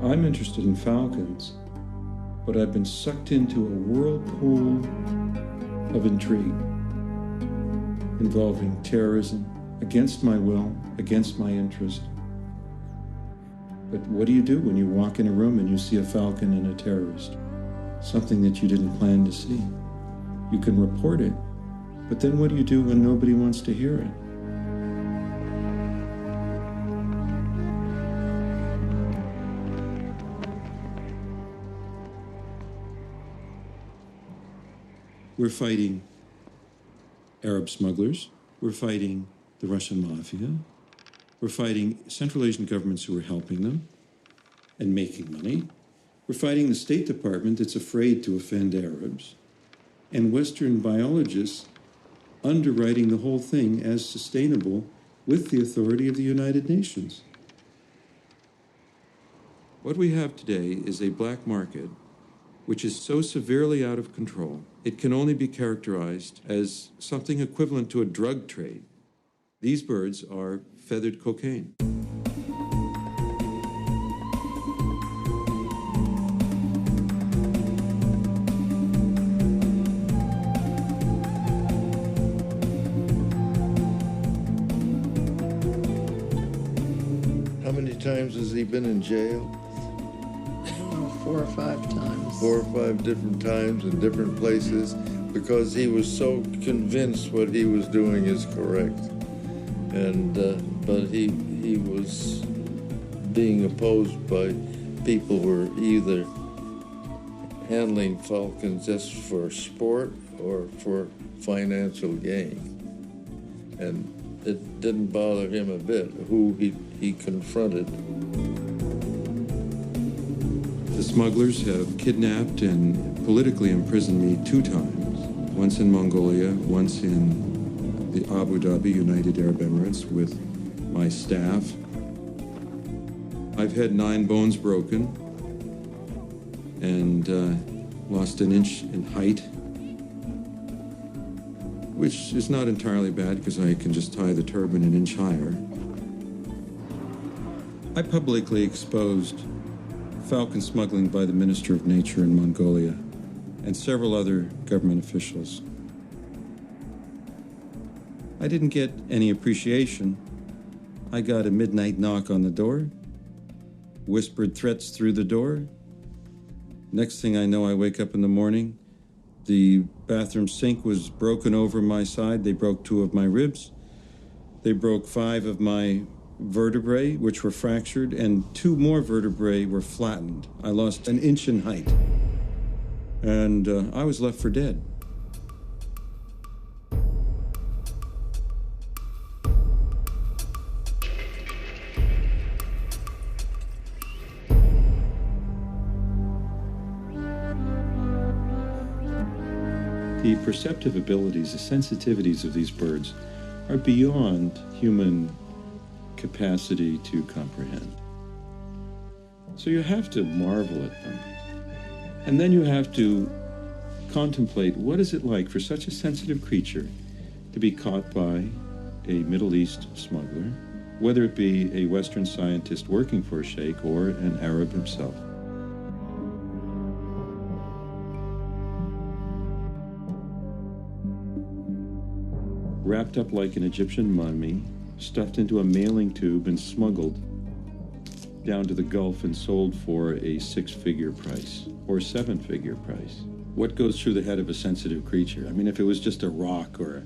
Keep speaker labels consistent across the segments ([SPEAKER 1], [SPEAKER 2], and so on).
[SPEAKER 1] I'm interested in falcons, but I've been sucked into a whirlpool of intrigue involving terrorism, against my will, against my interest. But what do you do when you walk in a room and you see a falcon and a terrorist? Something that you didn't plan to see. You can report it, but then what do you do when nobody wants to hear it? We're fighting Arab smugglers. We're fighting the Russian mafia. We're fighting Central Asian governments who are helping them and making money. We're fighting the State Department that's afraid to offend Arabs. And Western biologists underwriting the whole thing as sustainable with the authority of the United Nations. What we have today is a black market which is so severely out of control, it can only be characterized as something equivalent to a drug trade. These birds are feathered cocaine.
[SPEAKER 2] How many times has he been in jail?
[SPEAKER 3] 4 or 5 times.
[SPEAKER 2] 4 or 5 different times in different places because he was so convinced what he was doing is correct. And but he was being opposed by people who were either handling falcons just for sport or for financial gain. And it didn't bother him a bit who he confronted.
[SPEAKER 1] The smugglers have kidnapped and politically imprisoned me 2 times. Once in Mongolia, once in the Abu Dhabi United Arab Emirates with my staff. I've had 9 bones broken and lost an inch in height, which is not entirely bad because I can just tie the turban an inch higher. I publicly exposed falcon smuggling by the Minister of Nature in Mongolia and several other government officials. I didn't get any appreciation. I got a midnight knock on the door, whispered threats through the door. Next thing I know, I wake up in the morning. The bathroom sink was broken over my side. They broke 2 of my ribs. They broke 5 of my vertebrae, which were fractured, and 2 more vertebrae were flattened. I lost an inch in height, and I was left for dead. The perceptive abilities, the sensitivities of these birds are beyond human capacity to comprehend. So you have to marvel at them. And then you have to contemplate what is it like for such a sensitive creature to be caught by a Middle East smuggler, whether it be a Western scientist working for a sheikh or an Arab himself. Wrapped up like an Egyptian mummy, stuffed into a mailing tube and smuggled down to the Gulf and sold for a 6-figure price or 7-figure price. What goes through the head of a sensitive creature? I mean, if it was just a rock or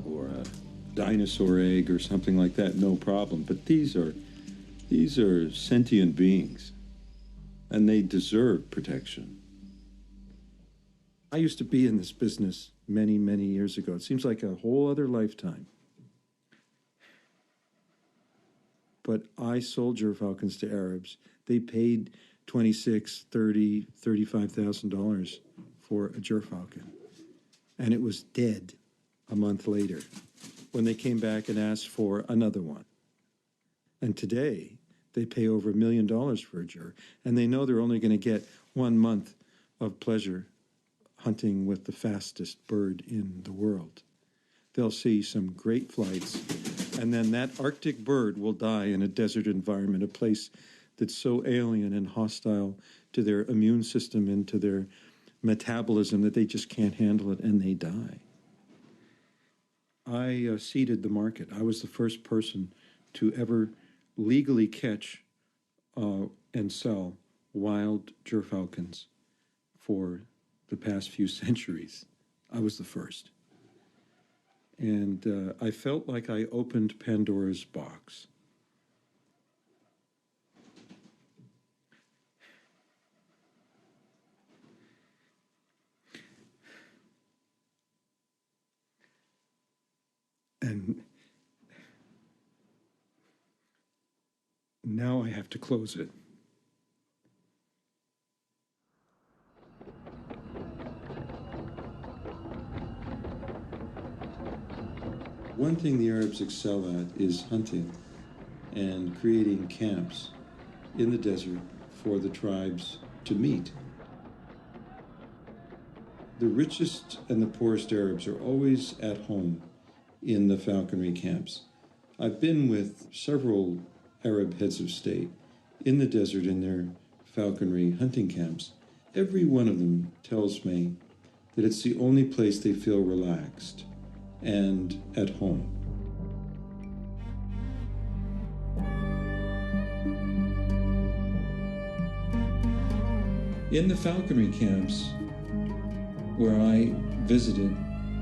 [SPEAKER 1] a dinosaur egg or something like that, no problem. But these are sentient beings, and they deserve protection. I used to be in this business many, many years ago. It seems like a whole other lifetime. But I sold gerfalcons to Arabs. They paid $26,000, $30,000, $35,000 for a gerfalcon. And it was dead a month later when they came back and asked for another one. And today, they pay over $1 million for a ger. And they know they're only going to get 1 month of pleasure hunting with the fastest bird in the world. They'll see some great flights, and then that Arctic bird will die in a desert environment, a place that's so alien and hostile to their immune system and to their metabolism that they just can't handle it and they die. I seeded the market. I was the first person to ever legally catch and sell wild gerfalcons for the past few centuries. I was the first. And I felt like I opened Pandora's box. And now I have to close it. One thing the Arabs excel at is hunting and creating camps in the desert for the tribes to meet. The richest and the poorest Arabs are always at home in the falconry camps. I've been with several Arab heads of state in the desert in their falconry hunting camps. Every one of them tells me that it's the only place they feel relaxed and at home. In the falconry camps where I visited,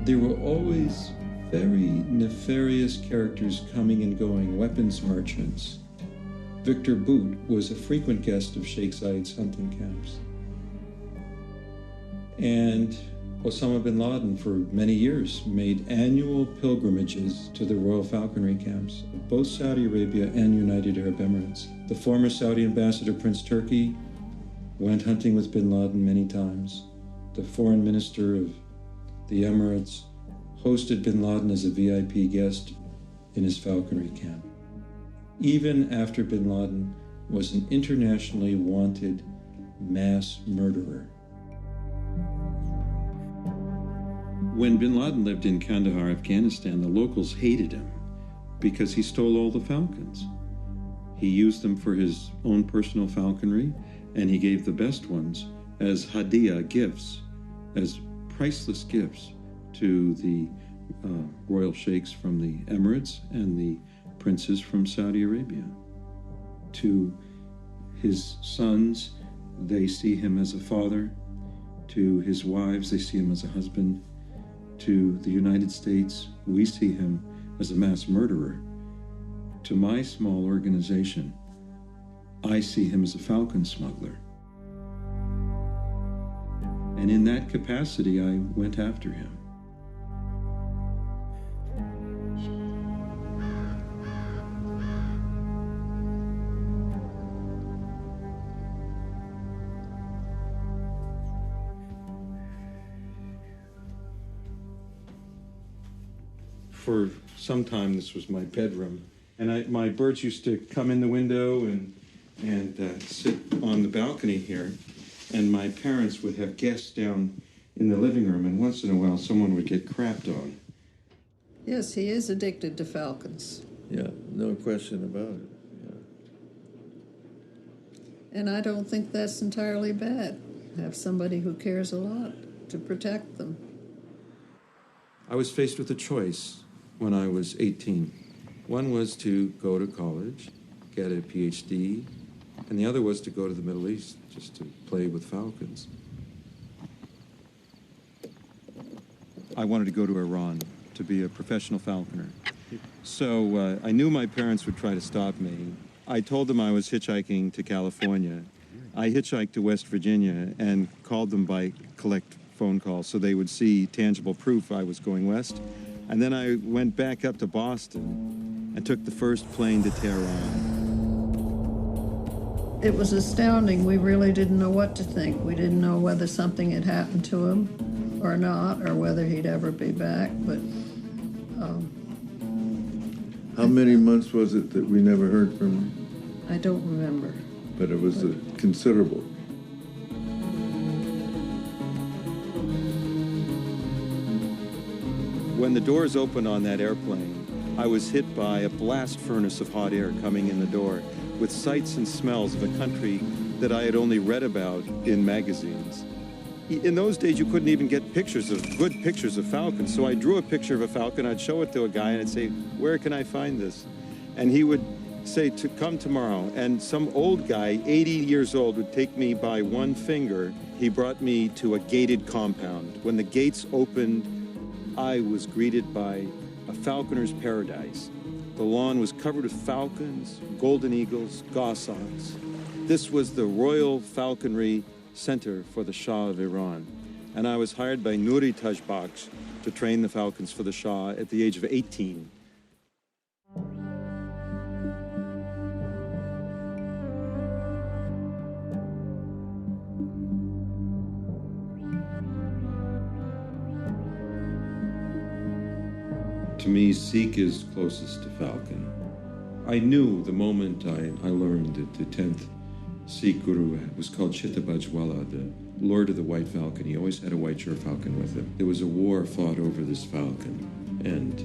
[SPEAKER 1] there were always very nefarious characters coming and going, weapons merchants. Victor Boot was a frequent guest of Sheikh Zayed's hunting camps. And Osama bin Laden, for many years, made annual pilgrimages to the Royal Falconry camps of both Saudi Arabia and United Arab Emirates. The former Saudi ambassador, Prince Turki, went hunting with bin Laden many times. The foreign minister of the Emirates hosted bin Laden as a VIP guest in his falconry camp. Even after bin Laden was an internationally wanted mass murderer. When bin Laden lived in Kandahar, Afghanistan, the locals hated him because he stole all the falcons. He used them for his own personal falconry, and he gave the best ones as hadiyah gifts, as priceless gifts to the royal sheikhs from the Emirates and the princes from Saudi Arabia. To his sons, they see him as a father. To his wives, they see him as a husband. To the United States, we see him as a mass murderer. To my small organization, I see him as a falcon smuggler. And in that capacity, I went after him. For some time, this was my bedroom, and my birds used to come in the window and sit on the balcony here, and my parents would have guests down in the living room, and once in a while, someone would get crapped on.
[SPEAKER 3] Yes, he is addicted to falcons.
[SPEAKER 2] Yeah, no question about it. Yeah.
[SPEAKER 3] And I don't think that's entirely bad. Have somebody who cares a lot to protect them.
[SPEAKER 1] I was faced with a choice when I was 18. One was to go to college, get a PhD, and the other was to go to the Middle East just to play with falcons. I wanted to go to Iran to be a professional falconer. So I knew my parents would try to stop me. I told them I was hitchhiking to California. I hitchhiked to West Virginia and called them by collect phone calls so they would see tangible proof I was going west. And then I went back up to Boston and took the first plane to Tehran.
[SPEAKER 3] It was astounding. We really didn't know what to think. We didn't know whether something had happened to him or not, or whether he'd ever be back. But
[SPEAKER 2] how many months was it that we never heard from him?
[SPEAKER 3] I don't remember.
[SPEAKER 2] But it was considerable.
[SPEAKER 1] When the doors opened on that airplane, I was hit by a blast furnace of hot air coming in the door. with sights and smells of a country that I had only read about in magazines. In those days, you couldn't even get good pictures of falcons. So I drew a picture of a falcon, I'd show it to a guy, and I'd say, where can I find this? And he would say, to come tomorrow. And some old guy, 80 years old, would take me by one finger. He brought me to a gated compound. When the gates opened, I was greeted by a falconer's paradise. The lawn was covered with falcons, golden eagles, goshawks. This was the Royal Falconry Center for the Shah of Iran. And I was hired by Nuri Tajbakhsh to train the falcons for the Shah at the age of 18. To me, Sikh is closest to falcon. I knew the moment I learned that the 10th Sikh Guru was called Chittabajwala, the Lord of the White Falcon. He always had a white falcon with him. There was a war fought over this falcon, and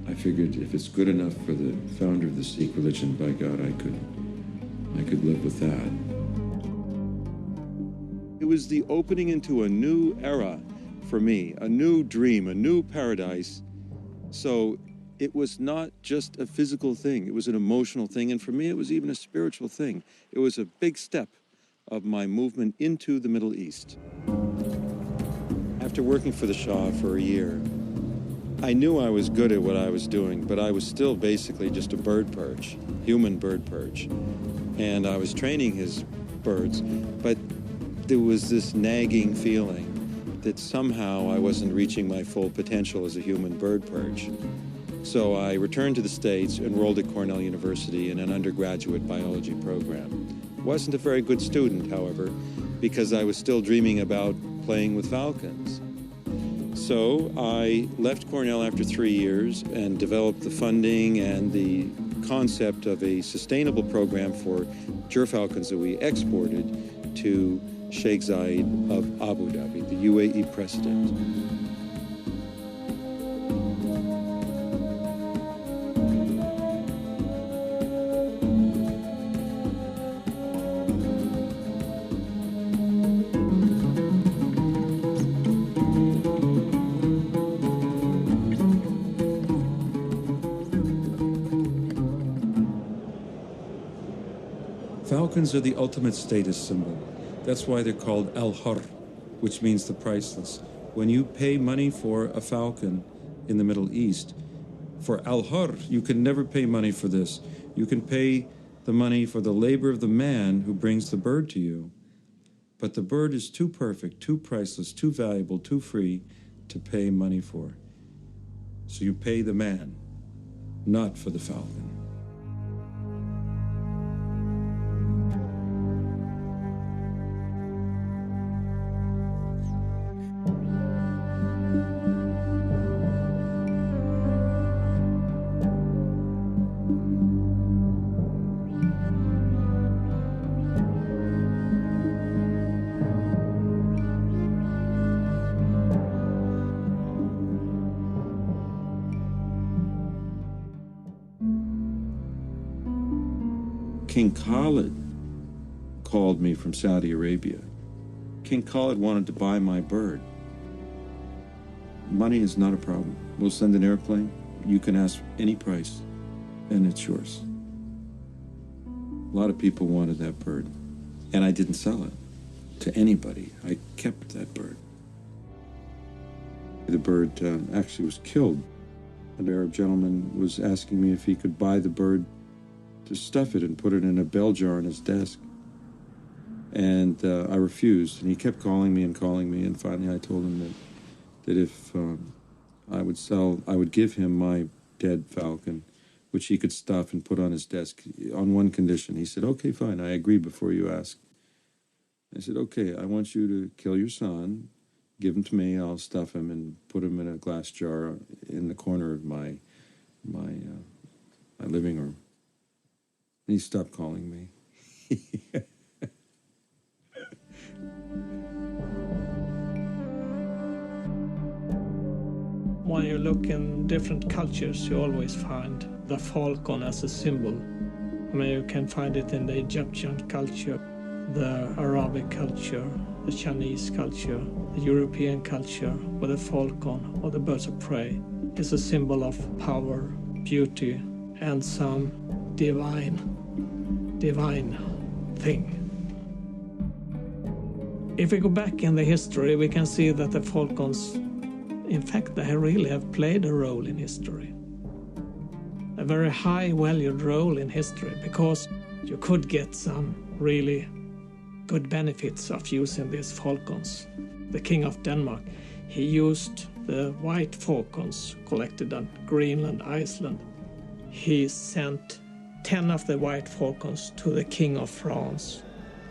[SPEAKER 1] I figured if it's good enough for the founder of the Sikh religion, by God, I could live with that. It was the opening into a new era for me, a new dream, a new paradise. So it was not just a physical thing, it was an emotional thing, and for me it was even a spiritual thing. It was a big step of my movement into the Middle East. After working for the Shah for a year, I knew I was good at what I was doing, but I was still basically just a bird perch, human bird perch. And I was training his birds, but there was this nagging feeling that somehow I wasn't reaching my full potential as a human bird perch. So I returned to the States, enrolled at Cornell University in an undergraduate biology program. Wasn't a very good student, however, because I was still dreaming about playing with falcons. So I left Cornell after 3 years and developed the funding and the concept of a sustainable program for gerfalcons that we exported to Sheikh Zayed of Abu Dhabi, the UAE president. Falcons are the ultimate status symbol. That's why they're called al-Har, which means the priceless. When you pay money for a falcon in the Middle East, for al-Har, you can never pay money for this. You can pay the money for the labor of the man who brings the bird to you. But the bird is too perfect, too priceless, too valuable, too free to pay money for. So you pay the man, not for the falcon. King Khalid called me from Saudi Arabia. King Khalid wanted to buy my bird. Money is not a problem. We'll send an airplane. You can ask any price, and it's yours. A lot of people wanted that bird, and I didn't sell it to anybody. I kept that bird. The bird actually was killed. An Arab gentleman was asking me if he could buy the bird to stuff it and put it in a bell jar on his desk. And I refused, and he kept calling me, and finally I told him that if I would give him my dead falcon, which he could stuff and put on his desk on one condition. He said, okay, fine, I agree before you ask. I said, okay, I want you to kill your son, give him to me, I'll stuff him and put him in a glass jar in the corner of my living room. And he stopped calling me.
[SPEAKER 4] When you look in different cultures, you always find the falcon as a symbol. I mean, you can find it in the Egyptian culture, the Arabic culture, the Chinese culture, the European culture, where the falcon or the birds of prey is a symbol of power, beauty, and some divine thing. If we go back in the history, we can see that the falcons, in fact, they really have played a role in history. A very high valued role in history, because you could get some really good benefits of using these falcons. The King of Denmark, he used the white falcons collected on Greenland, Iceland. He sent 10 of the white falcons to the King of France,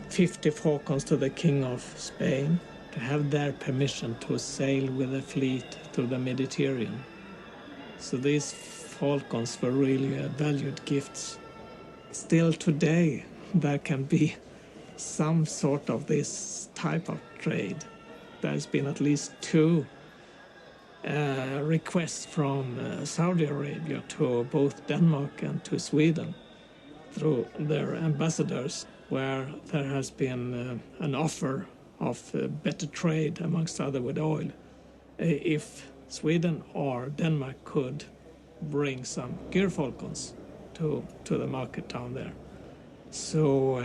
[SPEAKER 4] 50 falcons to the King of Spain, to have their permission to sail with a fleet through the Mediterranean. So these falcons were really valued gifts. Still today, there can be some sort of this type of trade. There's been at least 2 requests from Saudi Arabia to both Denmark and to Sweden through their ambassadors, where there has been an offer of better trade, amongst other with oil, if Sweden or Denmark could bring some gyrfalcons to the market down there. So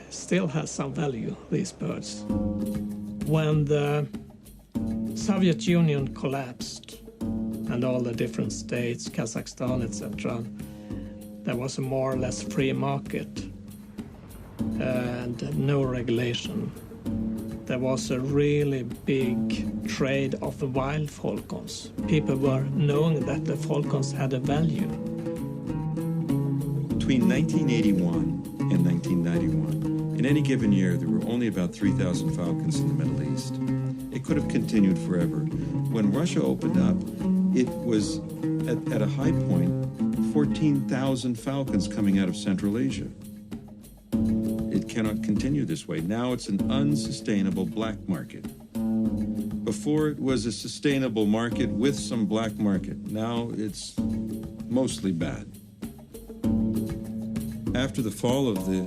[SPEAKER 4] still has some value, these birds. When the Soviet Union collapsed and all the different states, Kazakhstan, etc., there was a more or less free market and no regulation. There was a really big trade of the wild falcons. People were knowing that the falcons had a value.
[SPEAKER 1] Between 1981 and 1991, in any given year, there were only about 3,000 falcons in the Middle East. It could have continued forever. When Russia opened up, it was at a high point, 14,000 falcons coming out of Central Asia. It cannot continue this way. Now it's an unsustainable black market. Before it was a sustainable market with some black market. Now it's mostly bad. After the fall of the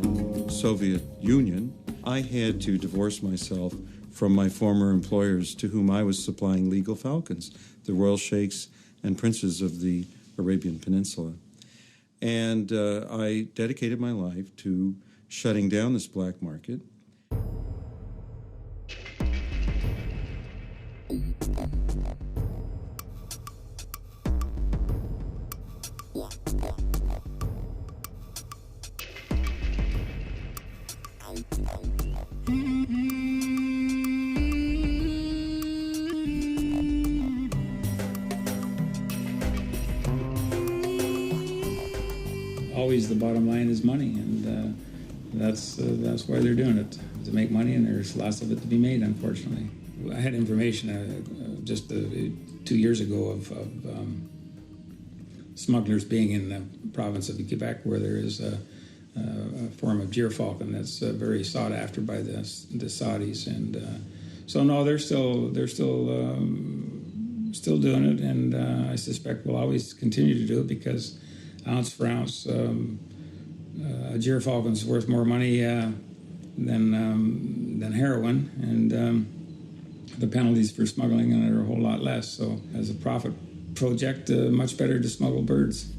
[SPEAKER 1] Soviet Union, I had to divorce myself from my former employers to whom I was supplying legal falcons, the royal sheikhs and princes of the Arabian Peninsula. And I dedicated my life to shutting down this black market.
[SPEAKER 5] Always the bottom line is money, and that's why they're doing it, to make money, and there's lots of it to be made, unfortunately. I had information just 2 years ago of smugglers being in the province of Quebec, where there is a form of gyrfalcon that's very sought after by the Saudis, and so no, they're still doing it, and I suspect we'll always continue to do it, because ounce for ounce, a gyrfalcon's worth more money than heroin, and the penalties for smuggling it are a whole lot less. So, as a profit project, much better to smuggle birds.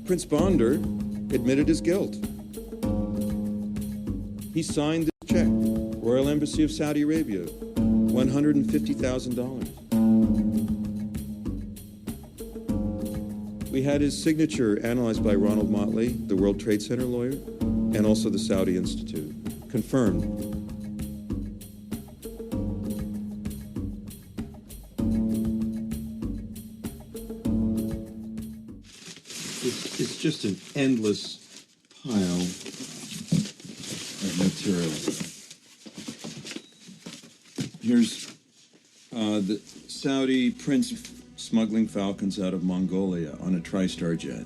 [SPEAKER 1] Prince Bandar admitted his guilt. He signed this check, Royal Embassy of Saudi Arabia, $150,000. We had his signature analyzed by Ronald Motley, the World Trade Center lawyer, and also the Saudi Institute. Confirmed. It's just an endless pile of material. Here's the Saudi prince smuggling falcons out of Mongolia on a TriStar jet.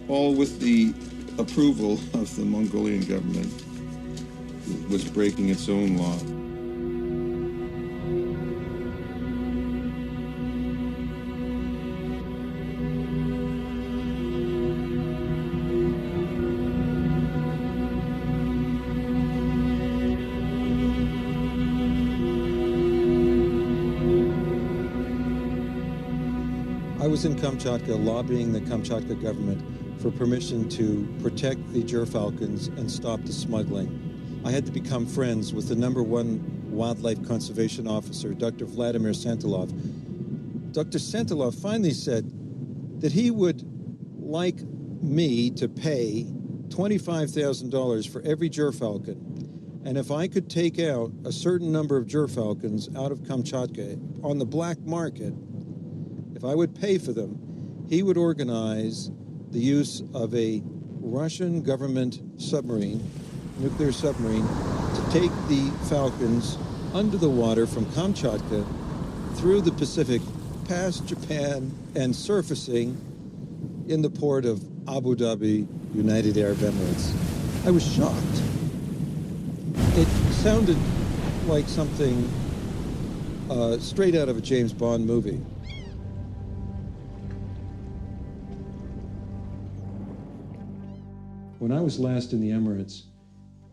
[SPEAKER 1] All with the approval of the Mongolian government, was breaking its own law.
[SPEAKER 6] was in Kamchatka lobbying the Kamchatka government for permission to protect the gerfalcons and stop the smuggling. I had to become friends with the #1 wildlife conservation officer, Dr. Vladimir Santilov. Dr. Santilov finally said that he would like me to pay $25,000 for every gerfalcon. And if I could take out a certain number of gerfalcons out of Kamchatka on the black market, if I would pay for them, he would organize the use of a Russian government submarine, nuclear submarine, to take the falcons under the water from Kamchatka through the Pacific, past Japan, and surfacing in the port of Abu Dhabi, United Arab Emirates. I was shocked. It sounded like something straight out of a James Bond movie.
[SPEAKER 1] When I was last in the Emirates,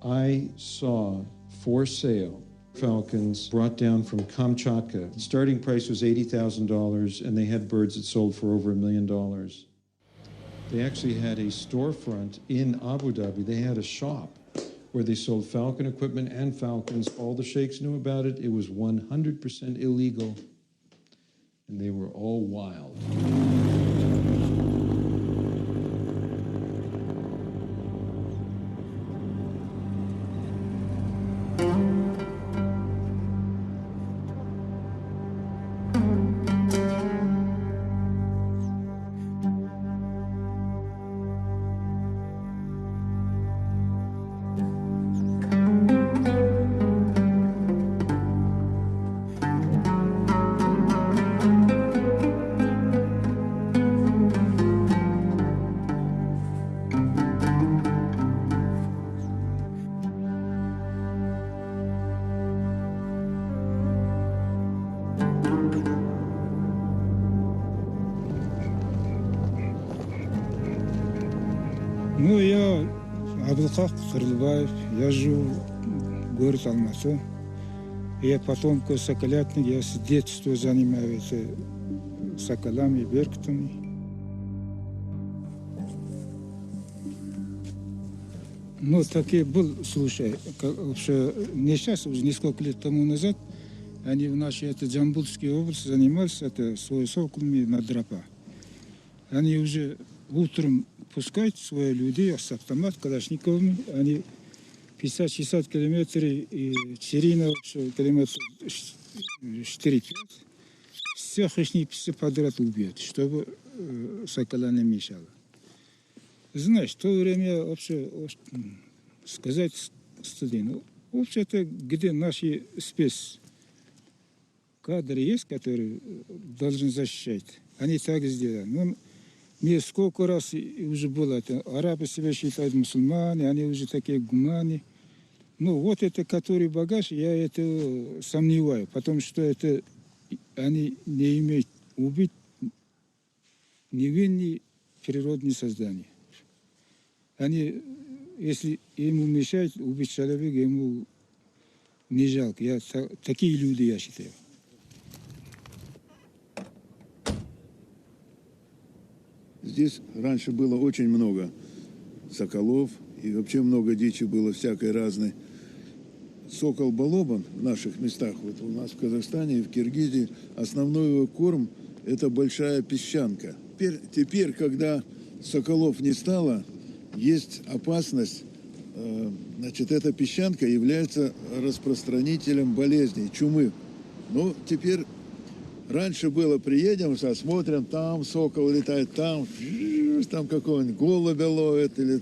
[SPEAKER 1] I saw for sale falcons brought down from Kamchatka. The starting price was $80,000, and they had birds that sold for over $1 million. They actually had a storefront in Abu Dhabi. They had a shop where they sold falcon equipment and falcons. All the sheikhs knew about it. It was 100% illegal, and they were all wild.
[SPEAKER 7] Ну, я Абдулхак Крылбаев, я живу в городе Алматы. Я потомка соколятник, я с детства занимаюсь соколами, беркутами. Ну, такие был случай, вообще не сейчас, уже несколько лет тому назад, они в нашей Джамбулской области занимались своими соколами на драпа. Они уже утром пускают своих людей с автомат, калашниковыми, они 50-60 километров и Черина километров 4-5, всех их птиц подряд убьют, чтобы сокола не мешало. Знаешь, в то время вообще сказать стыдно. Вообще-то, где наши спецкадры есть, которые должны защищать, они так сделали. Но мне сколько раз уже было это. Арабы себя считают мусульмане, они уже такие гуманы. Ну, вот это, который багаж, я это сомневаю, потому что это они не имеют убить невинные природные создания. Они, если ему мешают убить человека, ему не жалко. Такие люди, я считаю.
[SPEAKER 8] Здесь раньше было очень много соколов, и вообще много дичи было всякой разной. Сокол-балобан в наших местах, вот у нас в Казахстане и в Киргизии, основной его корм – это большая песчанка. Теперь, когда соколов не стало, есть опасность, значит, эта песчанка является распространителем болезней, чумы. Ну, теперь раньше было, приедем, смотрим, там сокол летает, там какого-нибудь голубя ловит, или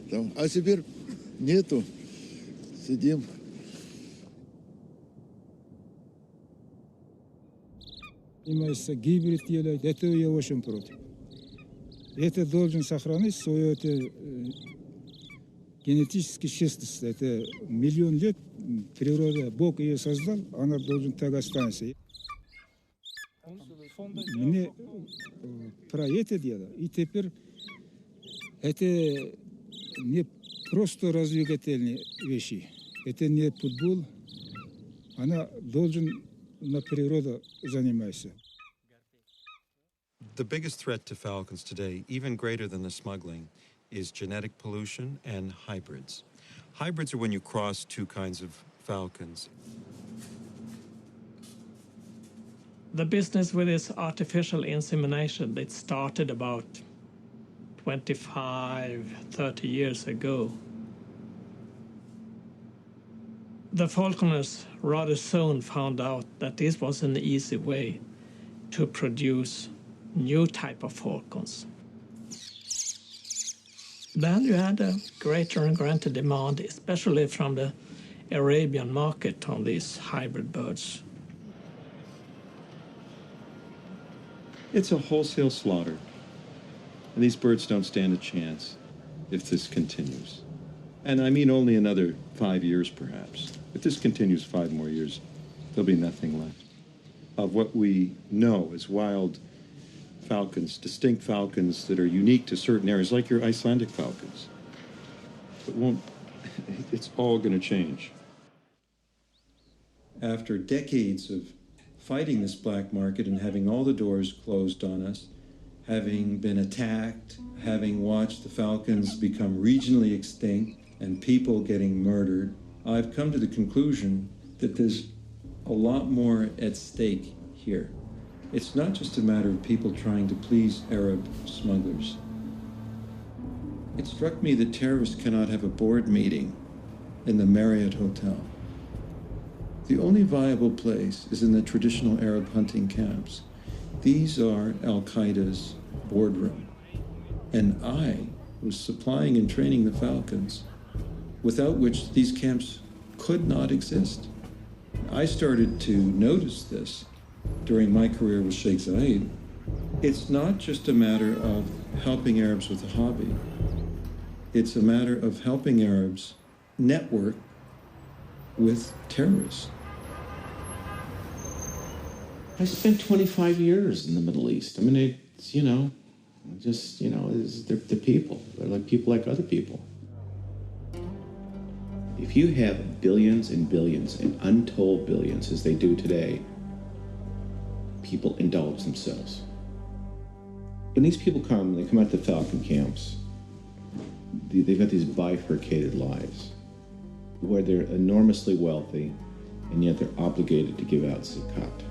[SPEAKER 8] там. А теперь нету, сидим.
[SPEAKER 7] Гибрид делать, это я очень против. Это должен сохранить свою генетическую чистоту. Это миллион лет природа, Бог ее создал, она должна так оставаться. Мне про это дело. И теперь это не просто развлекательные вещи. Это не футбол. Она должен на природу заниматься.
[SPEAKER 6] The biggest threat to falcons today, even greater than the smuggling, is genetic pollution and hybrids. Hybrids are when you cross two kinds of falcons.
[SPEAKER 4] The business with this artificial insemination, it started about 25, 30 years ago. The falconers rather soon found out that this was an easy way to produce new type of falcons. Then you had a greater and greater demand, especially from the Arabian market on these hybrid birds.
[SPEAKER 1] It's a wholesale slaughter, and these birds don't stand a chance if this continues. And I mean only another 5 years, perhaps. If this continues 5 more years, there'll be nothing left of what we know as wild falcons, distinct falcons that are unique to certain areas, like your Icelandic falcons. It's all going to change. After decades of fighting this black market and having all the doors closed on us, having been attacked, having watched the falcons become regionally extinct and people getting murdered, I've come to the conclusion that there's a lot more at stake here. It's not just a matter of people trying to please Arab smugglers. It struck me that terrorists cannot have a board meeting in the Marriott Hotel. The only viable place is in the traditional Arab hunting camps. These are Al-Qaeda's boardroom. And I was supplying and training the falcons, without which these camps could not exist. I started to notice this during my career with Sheikh Zayed. It's not just a matter of helping Arabs with a hobby. It's a matter of helping Arabs network with terrorists.
[SPEAKER 9] I spent 25 years in the Middle East. I mean, it's, they're people. They're like people like other people. If you have billions and billions and untold billions, as they do today, people indulge themselves. When these people come, they come out to the falcon camps, they've got these bifurcated lives where they're enormously wealthy and yet they're obligated to give out zakat.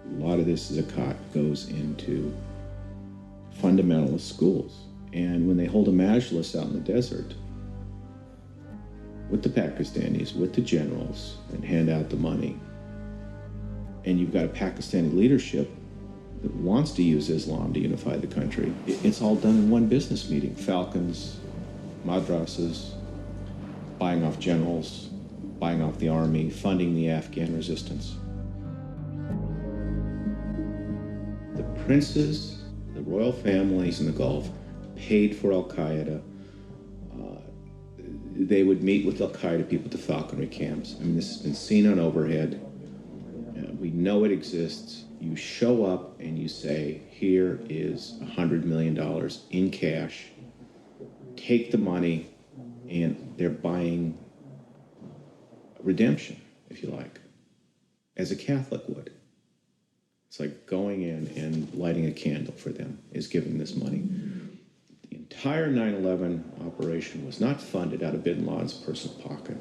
[SPEAKER 9] A lot of this zakat goes into fundamentalist schools. And when they hold a majlis out in the desert with the Pakistanis, with the generals, and hand out the money, and you've got a Pakistani leadership that wants to use Islam to unify the country, it's all done in one business meeting. Falcons, madrasas, buying off generals, buying off the army, funding the Afghan resistance. The princes, the royal families in the Gulf paid for Al-Qaeda. They would meet with Al-Qaeda people at the falconry camps. I mean, this has been seen on overhead. We know it exists. You show up and you say, here is $100 million in cash. Take the money, and they're buying redemption, if you like, as a Catholic would. It's like going in and lighting a candle for them is giving this money. The entire 9/11 operation was not funded out of bin Laden's personal pocket.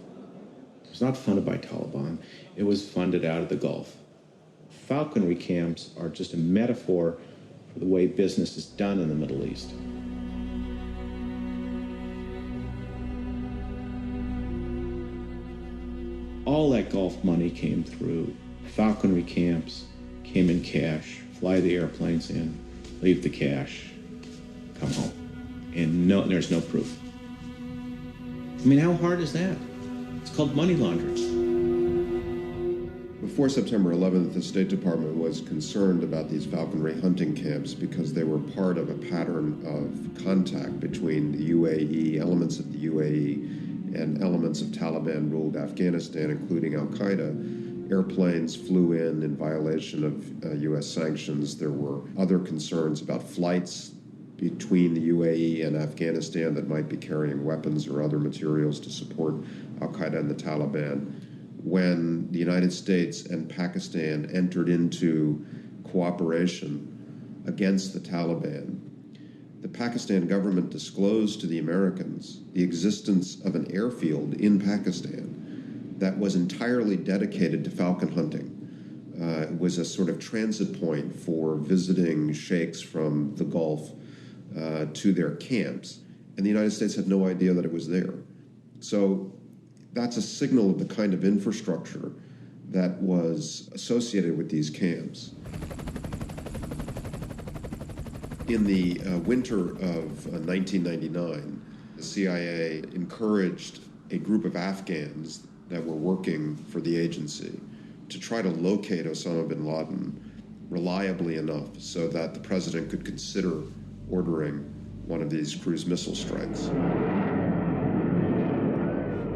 [SPEAKER 9] It was not funded by Taliban. It was funded out of the Gulf. Falconry camps are just a metaphor for the way business is done in the Middle East. All that Gulf money came through falconry camps, came in cash, fly the airplanes in, leave the cash, come home. And there's no proof. I mean, how hard is that? It's called money laundering.
[SPEAKER 10] Before September 11th, the State Department was concerned about these falconry hunting camps because they were part of a pattern of contact between the UAE, elements of the UAE, and elements of Taliban-ruled Afghanistan, including Al-Qaeda. Airplanes flew in violation of U.S. sanctions. There were other concerns about flights between the UAE and Afghanistan that might be carrying weapons or other materials to support al-Qaeda and the Taliban when the United States and Pakistan entered into cooperation against the Taliban. The Pakistan government disclosed to the Americans the existence of an airfield in Pakistan that was entirely dedicated to falcon hunting. It was a sort of transit point for visiting sheikhs from the Gulf to their camps, and the United States had no idea that it was there. So that's a signal of the kind of infrastructure that was associated with these camps. In the winter of 1999, the CIA encouraged a group of Afghans that were working for the agency to try to locate Osama bin Laden reliably enough so that the president could consider ordering one of these cruise missile strikes.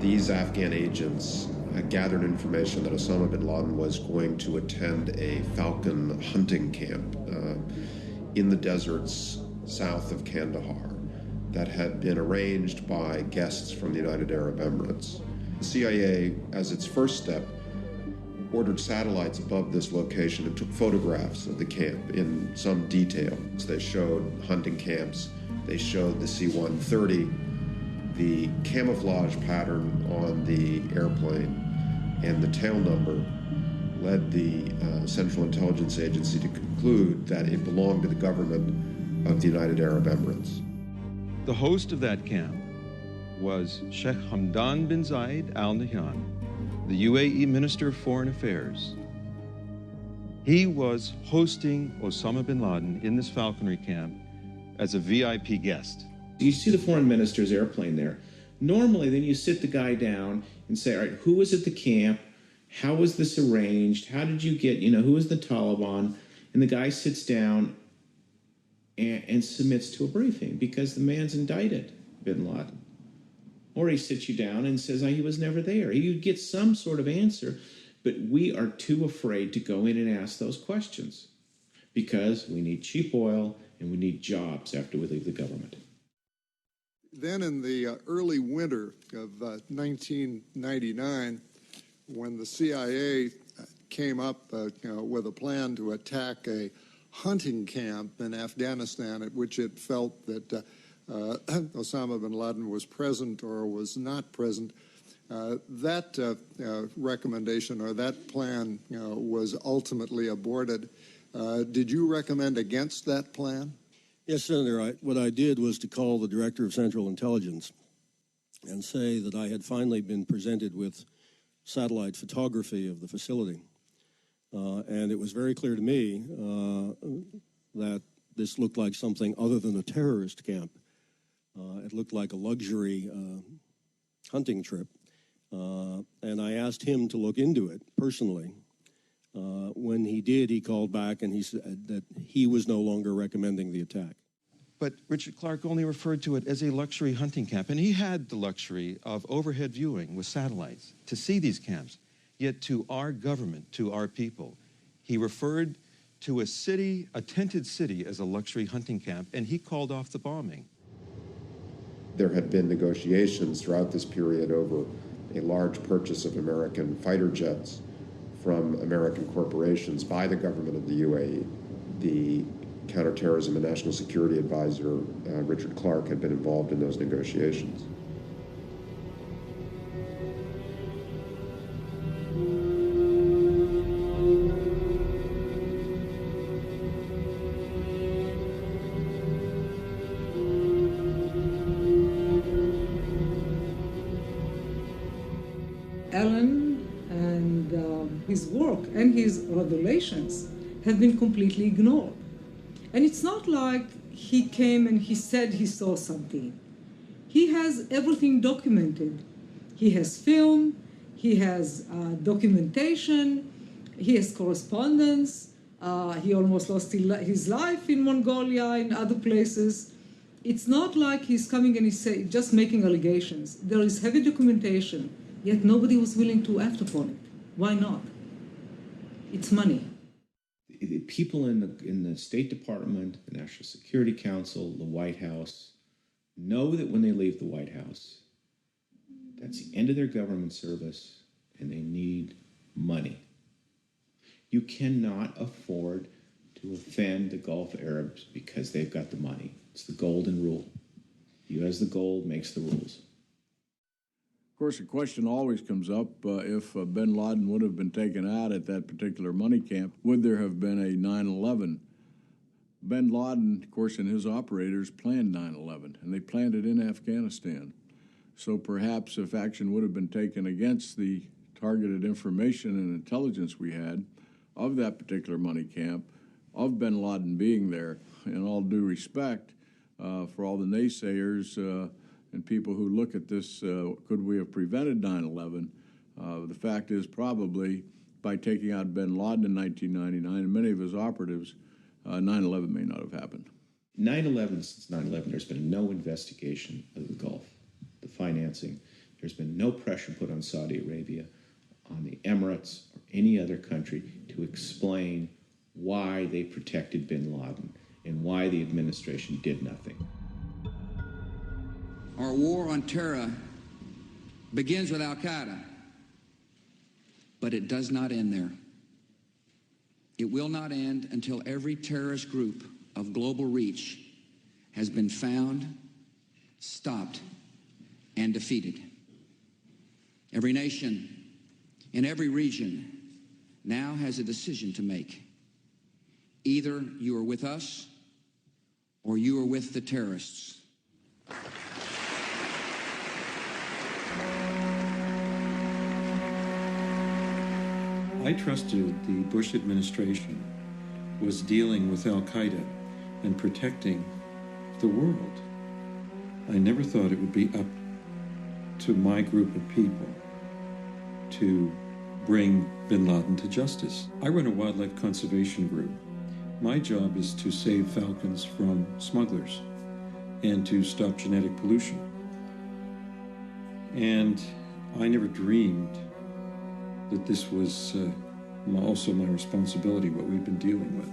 [SPEAKER 10] These Afghan agents had gathered information that Osama bin Laden was going to attend a falcon hunting camp in the deserts south of Kandahar that had been arranged by guests from the United Arab Emirates. The CIA, as its first step, ordered satellites above this location and took photographs of the camp in some detail. So they showed hunting camps, they showed the C-130, the camouflage pattern on the airplane, and the tail number led the Central Intelligence Agency to conclude that it belonged to the government of the United Arab Emirates.
[SPEAKER 1] The host of that camp was Sheikh Hamdan bin Zayed Al Nahyan, the UAE Minister of Foreign Affairs. He was hosting Osama bin Laden in this falconry camp as a VIP guest.
[SPEAKER 9] You see the foreign minister's airplane there. Normally, then you sit the guy down and say, all right, who was at the camp? How was this arranged? How did you get, who was the Taliban? And the guy sits down and submits to a briefing because the man's indicted, bin Laden. Or he sits you down and says, he was never there. You get some sort of answer, but we are too afraid to go in and ask those questions because we need cheap oil and we need jobs after we leave the government.
[SPEAKER 11] Then in the early winter of 1999, when the CIA came up with a plan to attack a hunting camp in Afghanistan at which it felt that Osama bin Laden was present or was not present, that recommendation or that plan was ultimately aborted. Did you recommend against that plan?
[SPEAKER 12] Yes, Senator. What I did was to call the Director of Central Intelligence and say that I had finally been presented with satellite photography of the facility. And it was very clear to me that this looked like something other than a terrorist camp. It looked like a luxury hunting trip. And I asked him to look into it personally. When he did, he called back and he said that he was no longer recommending the attack.
[SPEAKER 1] But Richard Clarke only referred to it as a luxury hunting camp, and he had the luxury of overhead viewing with satellites to see these camps. Yet to our government, to our people, he referred to a city, a tented city, as a luxury hunting camp, and he called off the bombing.
[SPEAKER 10] There had been negotiations throughout this period over a large purchase of American fighter jets from American corporations by the government of the UAE. The Counterterrorism and National Security Advisor, Richard Clarke, had been involved in those negotiations.
[SPEAKER 13] Alan and his work and his revelations have been completely ignored. And it's not like he came and he said he saw something. He has everything documented. He has film, he has documentation, he has correspondence. He almost lost his life in Mongolia, in other places. It's not like he's coming and he's just making allegations. There is heavy documentation, yet nobody was willing to act upon it. Why not? It's money.
[SPEAKER 9] The people in the State Department, the National Security Council, the White House, know that when they leave the White House, That's the end of their government service, and they need money. You cannot afford to offend the Gulf Arabs because they've got the money. It's the golden rule. He who has the gold makes the rules.
[SPEAKER 14] Of course, the question always comes up, if bin Laden would have been taken out at that particular money camp, would there have been a 9/11? Bin Laden, of course, and his operators planned 9/11, and they planned it in Afghanistan. So perhaps if action would have been taken against the targeted information and intelligence we had of that particular money camp, of bin Laden being there, in all due respect for all the naysayers and people who look at this, could we have prevented 9/11? The fact is probably by taking out bin Laden in 1999 and many of his operatives, 9/11 may not have happened.
[SPEAKER 9] 9/11, since 9/11, there's been no investigation of the Gulf, the financing. There's been no pressure put on Saudi Arabia, on the Emirates, or any other country to explain why they protected bin Laden and why the administration did nothing.
[SPEAKER 15] Our war on terror begins with Al-Qaeda, but it does not end there. It will not end until every terrorist group of global reach has been found, stopped, and defeated. Every nation in every region now has a decision to make. Either you are with us or you are with the terrorists.
[SPEAKER 1] I trusted the Bush administration was dealing with Al-Qaeda and protecting the world. I never thought it would be up to my group of people to bring bin Laden to justice. I run a wildlife conservation group. My job is to save falcons from smugglers and to stop genetic pollution. And I never dreamed that this was also my responsibility, what we've been dealing with.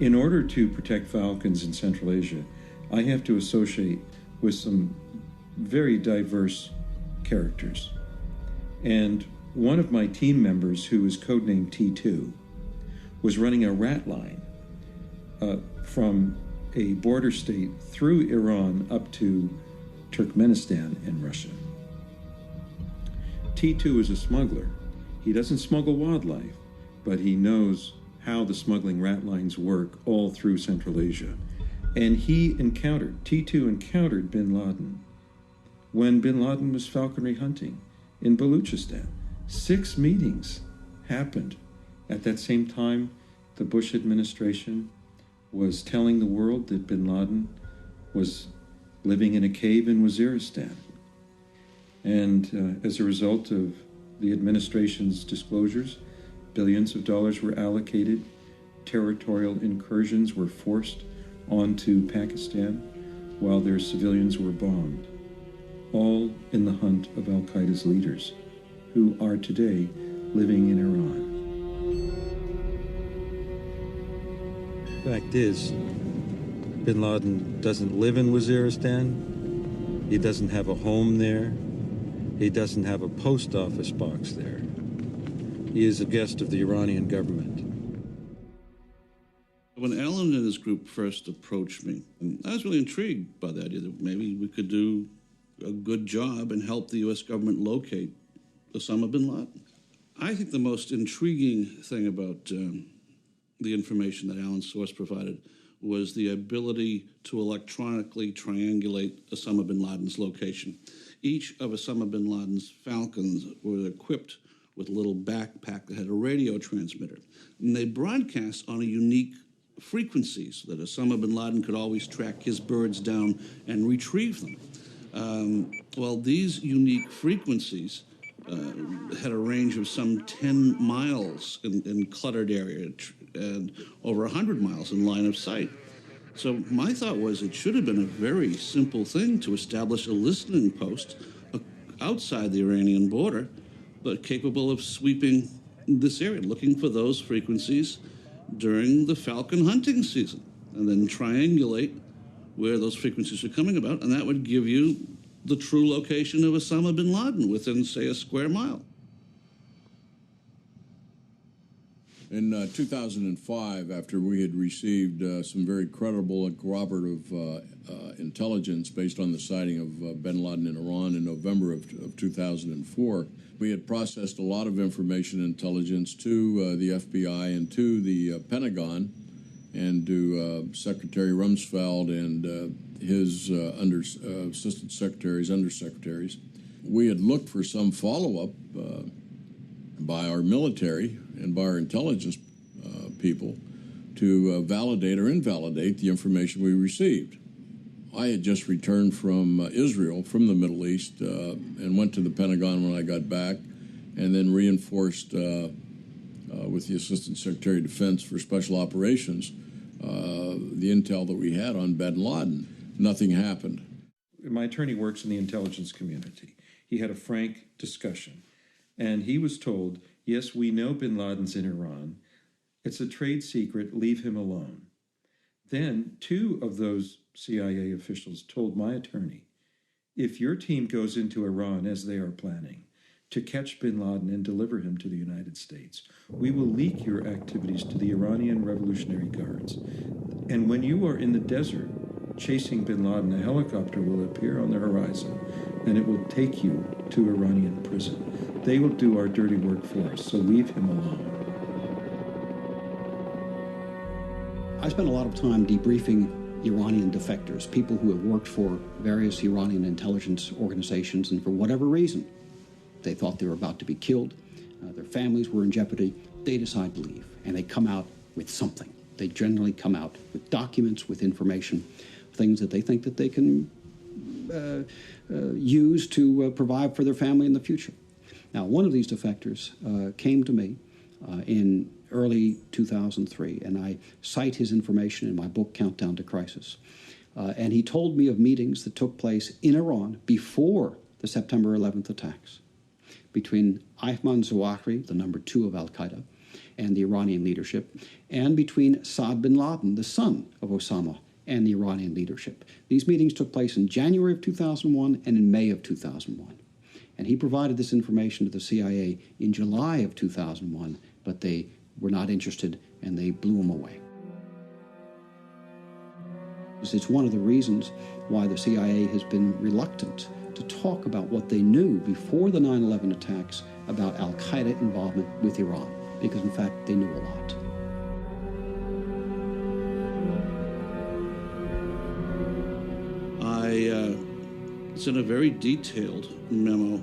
[SPEAKER 1] In order to protect falcons in Central Asia, I have to associate with some very diverse characters. And one of my team members, who is codenamed T2, was running a rat line from a border state through Iran up to Turkmenistan and Russia. T2 is a smuggler. He doesn't smuggle wildlife, but he knows how the smuggling rat lines work all through Central Asia. And T2 encountered bin Laden when bin Laden was falconry hunting in Baluchistan. 6 meetings happened. At that same time, the Bush administration was telling the world that bin Laden was living in a cave in Waziristan. And as a result of the administration's disclosures, billions of dollars were allocated. Territorial incursions were forced onto Pakistan while their civilians were bombed, all in the hunt of Al-Qaeda's leaders, who are today living in Iran.
[SPEAKER 6] Fact is, bin Laden doesn't live in Waziristan. He doesn't have a home there. He doesn't have a post office box there. He is a guest of the Iranian government.
[SPEAKER 16] When Alan and his group first approached me, I was really intrigued by the idea that maybe we could do a good job and help the U.S. government locate Osama bin Laden. I think the most intriguing thing about the information that Alan's source provided was the ability to electronically triangulate Osama bin Laden's location. Each of Osama bin Laden's falcons were equipped with a little backpack that had a radio transmitter. And they broadcast on a unique frequency so that Osama bin Laden could always track his birds down and retrieve them. Well, these unique frequencies had a range of some 10 miles in cluttered area and over 100 miles in line of sight. So my thought was it should have been a very simple thing to establish a listening post outside the Iranian border, but capable of sweeping this area, looking for those frequencies during the falcon hunting season, and then triangulate where those frequencies are coming about, and that would give you the true location of Osama bin Laden within, say, a square mile.
[SPEAKER 14] In 2005, after we had received some very credible and corroborative intelligence based on the sighting of bin Laden in Iran in November of 2004, we had processed a lot of information intelligence to the FBI and to the Pentagon and to Secretary Rumsfeld and his assistant secretaries, undersecretaries. We had looked for some follow-up by our military and by our intelligence people to validate or invalidate the information we received. I had just returned from Israel, from the Middle East, and went to the Pentagon when I got back, and then reinforced with the Assistant Secretary of Defense for Special Operations the intel that we had on bin Laden. Nothing happened.
[SPEAKER 1] My attorney works in the intelligence community. He had a frank discussion, and he was told, yes, we know bin Laden's in Iran. It's a trade secret. Leave him alone. Then 2 of those CIA officials told my attorney, if your team goes into Iran as they are planning to catch bin Laden and deliver him to the United States, we will leak your activities to the Iranian Revolutionary Guards. And when you are in the desert chasing bin Laden, a helicopter will appear on the horizon and it will take you to Iranian prison. They will do our dirty work for us, so leave him alone.
[SPEAKER 17] I spent a lot of time debriefing Iranian defectors, people who have worked for various Iranian intelligence organizations, and for whatever reason, they thought they were about to be killed, their families were in jeopardy. They decide to leave, and they come out with something. They generally come out with documents, with information, things that they think that they can use to provide for their family in the future. Now, one of these defectors came to me in early 2003, and I cite his information in my book, Countdown to Crisis. And he told me of meetings that took place in Iran before the September 11th attacks between Ayman Zawahiri, the number 2 of al-Qaeda, and the Iranian leadership, and between Saad bin Laden, the son of Osama, and the Iranian leadership. These meetings took place in January of 2001 and in May of 2001. And he provided this information to the CIA in July of 2001, but they were not interested and they blew him away. It's one of the reasons why the CIA has been reluctant to talk about what they knew before the 9/11 attacks about al-Qaeda involvement with Iran, because in fact they knew a lot.
[SPEAKER 16] I sent a very detailed memo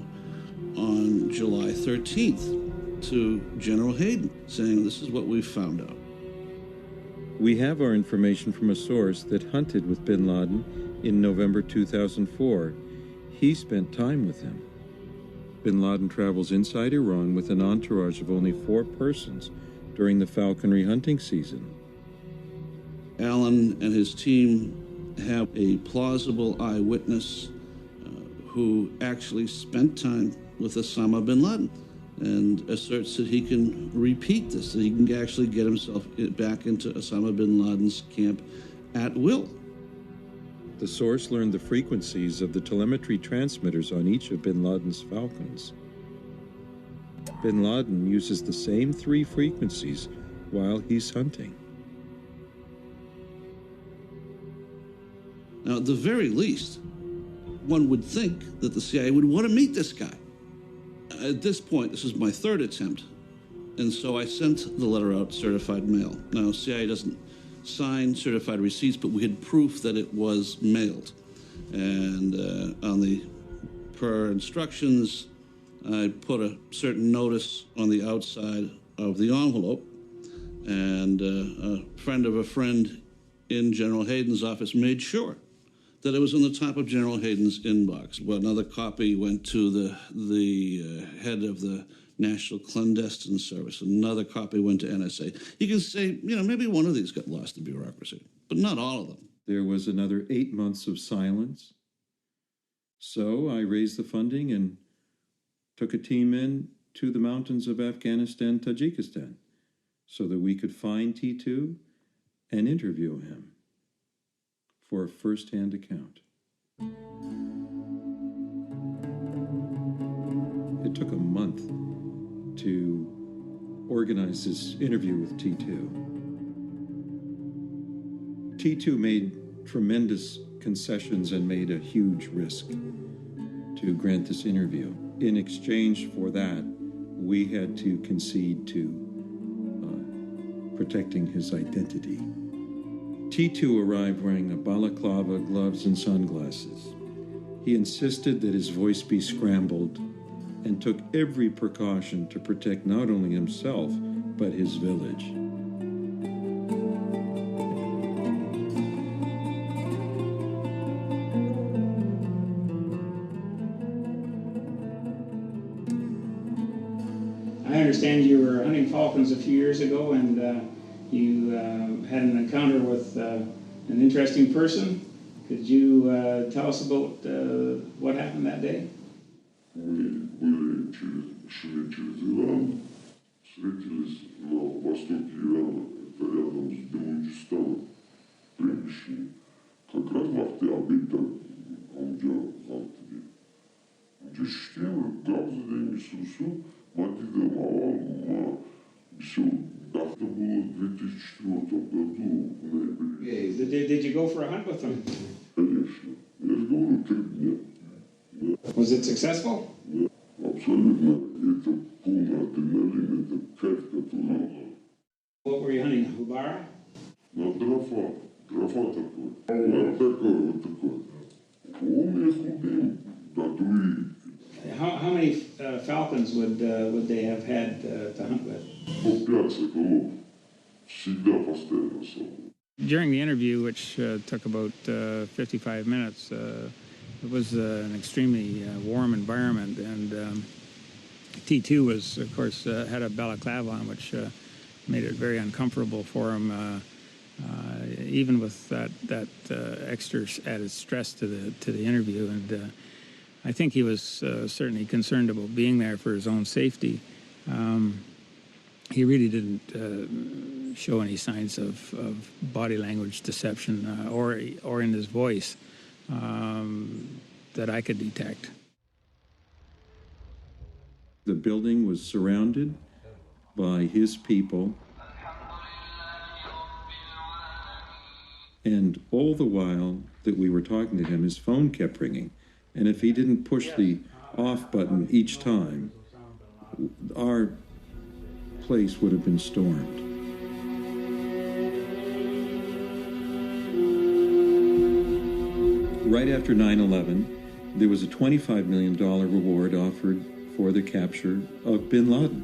[SPEAKER 16] on July 13th to General Hayden saying this is what we've found out.
[SPEAKER 1] We have our information from a source that hunted with bin Laden in November 2004. He spent time with him. Bin Laden travels inside Iran with an entourage of only 4 persons during the falconry hunting season.
[SPEAKER 16] Alan and his team have a plausible eyewitness who actually spent time with Osama bin Laden and asserts that he can repeat this, that he can actually get himself back into Osama bin Laden's camp at will.
[SPEAKER 1] The source learned the frequencies of the telemetry transmitters on each of bin Laden's falcons. Bin Laden uses the same 3 frequencies while he's hunting.
[SPEAKER 16] Now, at the very least, one would think that the CIA would want to meet this guy. At this point, this is my 3rd attempt, and so I sent the letter out certified mail. Now, CIA doesn't sign certified receipts, but we had proof that it was mailed. And on the per instructions, I put a certain notice on the outside of the envelope, and a friend of a friend in General Hayden's office made sure that it was on the top of General Hayden's inbox. Well, another copy went to the head of the National Clandestine Service. Another copy went to NSA. You can say, maybe one of these got lost in bureaucracy, but not all of them.
[SPEAKER 1] There was another 8 months of silence. So I raised the funding and took a team in to the mountains of Afghanistan, Tajikistan, so that we could find T2 and interview him for a first-hand account. It took a month to organize this interview with T2. T2 made tremendous concessions and made a huge risk to grant this interview. In exchange for that, we had to concede to protecting his identity. T2 arrived wearing a balaclava, gloves, and sunglasses. He insisted that his voice be scrambled and took every precaution to protect not only himself, but his village.
[SPEAKER 5] I understand you were hunting falcons a few years ago, and you had an encounter with an interesting person. Could you tell us about what happened that day?
[SPEAKER 18] Мы шли через Иран, встретились на востоке Ирана, это рядом с Белуджистаном, примешни. Как раз vakti abita amca vakti. Geçti Gamze demiş Rus'u, maddi de ama все, это было в 2004 году, в ноябре.
[SPEAKER 5] Did you go for a hunt with them?
[SPEAKER 18] Конечно. Я же говорю, 3 дня.
[SPEAKER 5] Was it successful?
[SPEAKER 18] Да, абсолютно. Это полный адреналин, это кайф, который...
[SPEAKER 5] What were you hunting, Hubara?
[SPEAKER 18] На дрофа такой. Вот такой. Он их убил, до других.
[SPEAKER 5] How many falcons would they have had to hunt with?
[SPEAKER 18] По 5 соколов. Всегда постоянно сокол.
[SPEAKER 5] During the interview, which took about 55 minutes, it was an extremely warm environment, and T2 was, of course, had a balaclava on, which made it very uncomfortable for him, even with that extra added stress to the interview. And I think he was certainly concerned about being there for his own safety. He really didn't show any signs of body language deception or in his voice that I could detect.
[SPEAKER 1] The building was surrounded by his people, and all the while that we were talking to him, his phone kept ringing. And if he didn't push the off button each time, our place would have been stormed. Right after 9/11, there was a $25 million reward offered for the capture of bin Laden.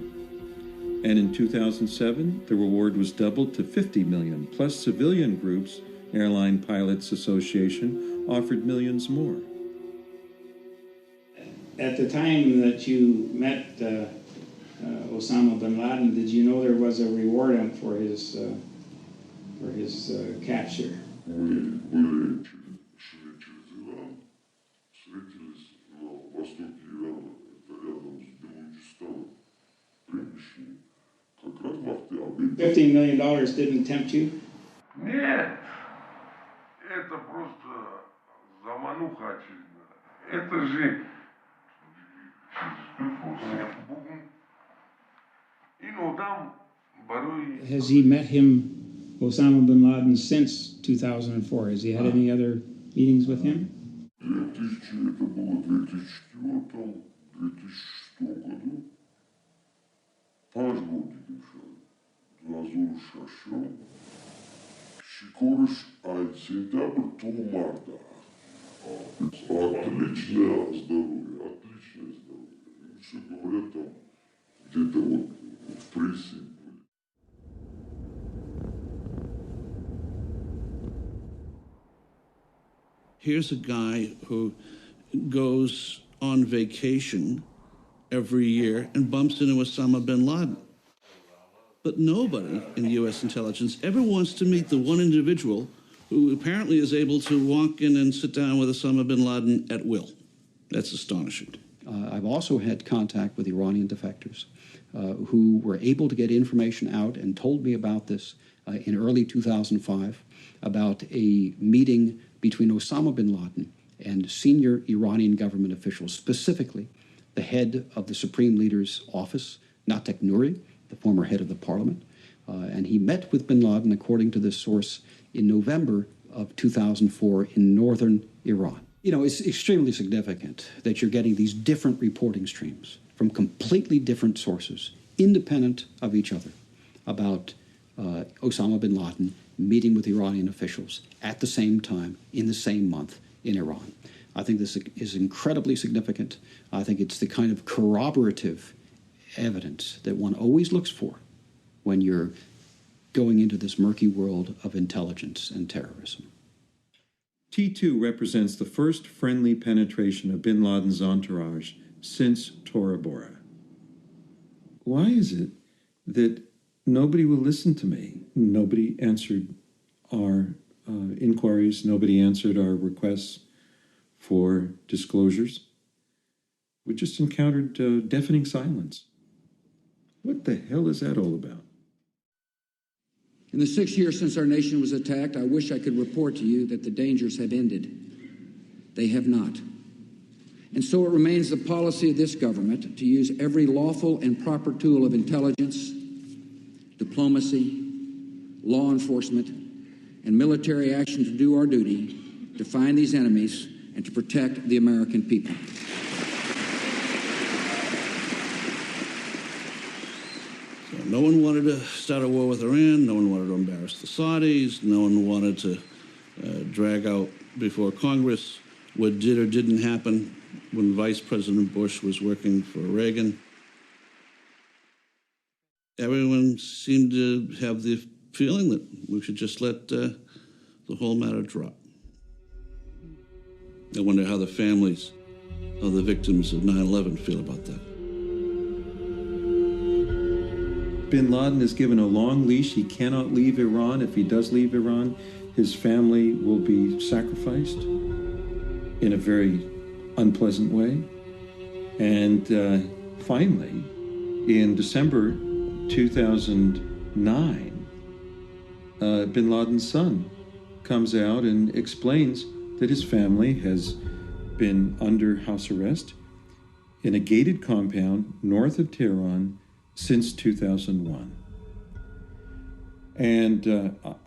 [SPEAKER 1] And in 2007, the reward was doubled to $50 million, plus civilian groups, Airline Pilots Association, offered millions more.
[SPEAKER 5] At the time that you met Osama bin Laden, did you know there was a reward out for his capture? $15 million didn't tempt you?
[SPEAKER 18] Нет, это просто замануха очередная. Это же
[SPEAKER 5] Has he met him, Osama bin Laden, since 2004? Has he had any other meetings with him?
[SPEAKER 18] Это было в 2004-2006 году. Пожгоди дышали. Глазуру шашел. Шикорыш, а сентябрь, то марта. Отличное здоровье, отличное здоровье. Все говорят там, где-то вот в прессе.
[SPEAKER 16] Here's a guy who goes on vacation every year and bumps into Osama bin Laden. But nobody in the U.S. intelligence ever wants to meet the one individual who apparently is able to walk in and sit down with Osama bin Laden at will. That's astonishing.
[SPEAKER 17] I've also had contact with Iranian defectors who were able to get information out and told me about this in early 2005, about a meeting between Osama bin Laden and senior Iranian government officials, specifically the head of the Supreme Leader's office, Natek Nouri, the former head of the parliament, and he met with bin Laden, according to this source, in November of 2004 in northern Iran. You know, it's extremely significant that you're getting these different reporting streams from completely different sources, independent of each other, about Osama bin Laden meeting with Iranian officials at the same time, in the same month, in Iran. I think this is incredibly significant. I think it's the kind of corroborative evidence that one always looks for when you're going into this murky world of intelligence and terrorism.
[SPEAKER 1] T2 represents the first friendly penetration of bin Laden's entourage since Tora Bora. Why is it that nobody will listen to me? Nobody answered our inquiries. Nobody answered our requests for disclosures. We just encountered deafening silence. What the hell is that all about?
[SPEAKER 15] In the 6 years since our nation was attacked, I wish I could report to you that the dangers have ended. They have not. And so it remains the policy of this government to use every lawful and proper tool of intelligence, diplomacy, law enforcement, and military action to do our duty, to find these enemies, and to protect the American people.
[SPEAKER 16] No one wanted to start a war with Iran. No one wanted to embarrass the Saudis. No one wanted to drag out before Congress what did or didn't happen when Vice President Bush was working for Reagan. Everyone seemed to have the feeling that we should just let the whole matter drop. I wonder how the families of the victims of 9/11 feel about that.
[SPEAKER 1] Bin Laden is given a long leash. He cannot leave Iran. If he does leave Iran, his family will be sacrificed in a very unpleasant way. And finally, in December 2009, Bin Laden's son comes out and explains that his family has been under house arrest in a gated compound north of Tehran since 2001. And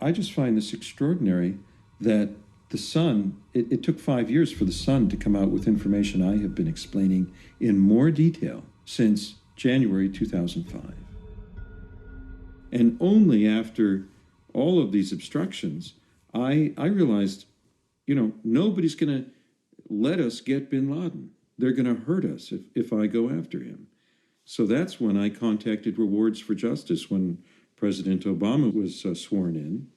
[SPEAKER 1] I just find this extraordinary that the son, it took 5 years for the son to come out with information I have been explaining in more detail since January 2005. And only after all of these obstructions, I realized, you know, nobody's going to let us get bin Laden. They're going to hurt us if I go after him. So that's when I contacted Rewards for Justice when President Obama was sworn in.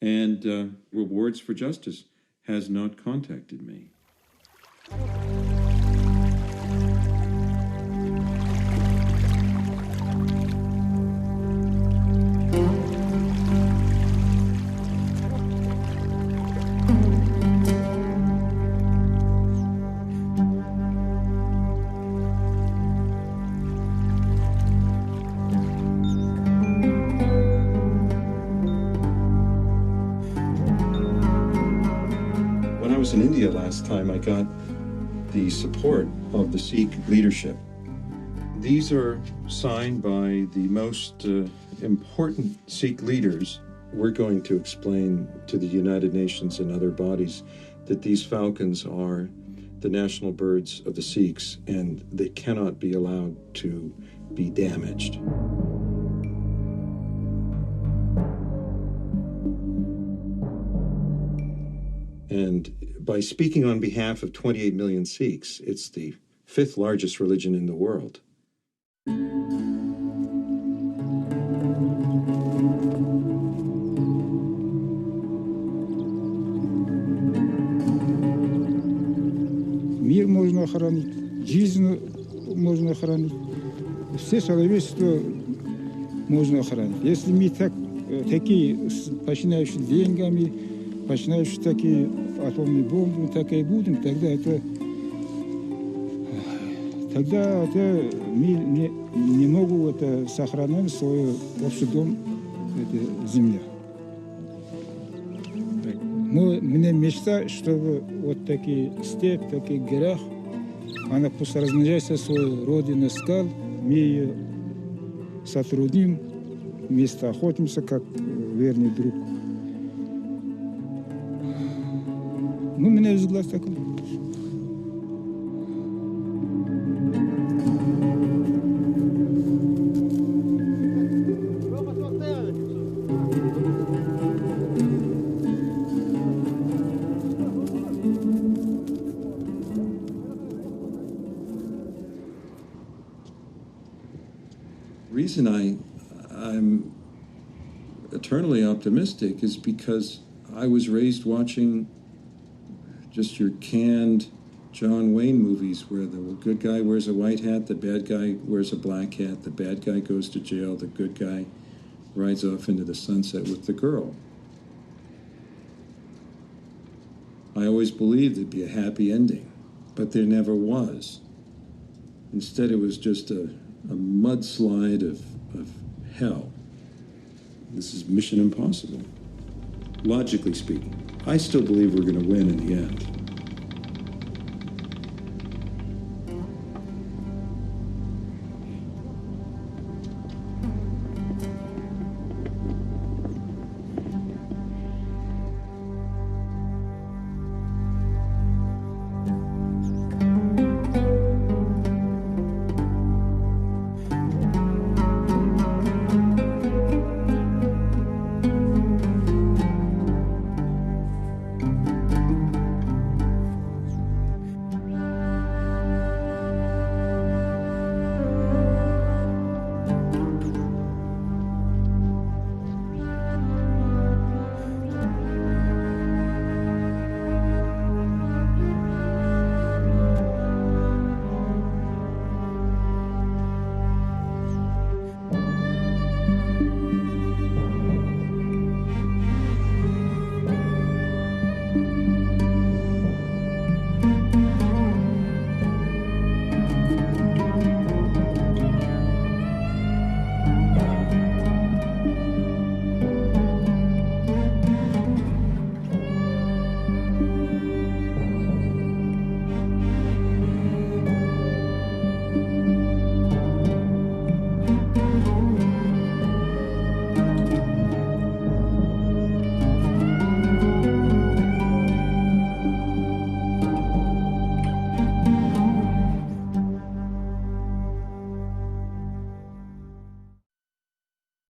[SPEAKER 1] And Rewards for Justice has not contacted me. In India last time, I got the support of the Sikh leadership. These are signed by the most important Sikh leaders. We're going to explain to the United Nations and other bodies that these falcons are the national birds of the Sikhs and they cannot be allowed to be damaged. And by speaking on behalf of 28 million Sikhs, it's the 5th largest religion in the world.
[SPEAKER 7] Мир можно охранить, жизнь можно охранить, все человечество можно охранить. Если мы такие, начинающие деньгами, начинающие такие атомные бомбы, так и будем, тогда мы не могем сохранить свой общий дом, это земля. Но мне мечта, чтобы вот такие степь, такие грех Она пусть размножается свою родину искал, мы ее сотрудним, вместе охотимся, как верный друг. Ну, у меня взгляд такой.
[SPEAKER 1] Reason I'm eternally optimistic is because I was raised watching just your canned John Wayne movies where the good guy wears a white hat, the bad guy wears a black hat, the bad guy goes to jail, the good guy rides off into the sunset with the girl. I always believed there'd be a happy ending, but there never was. Instead, it was just a mudslide of hell. This is mission impossible. Logically speaking, I still believe we're going to win in the end.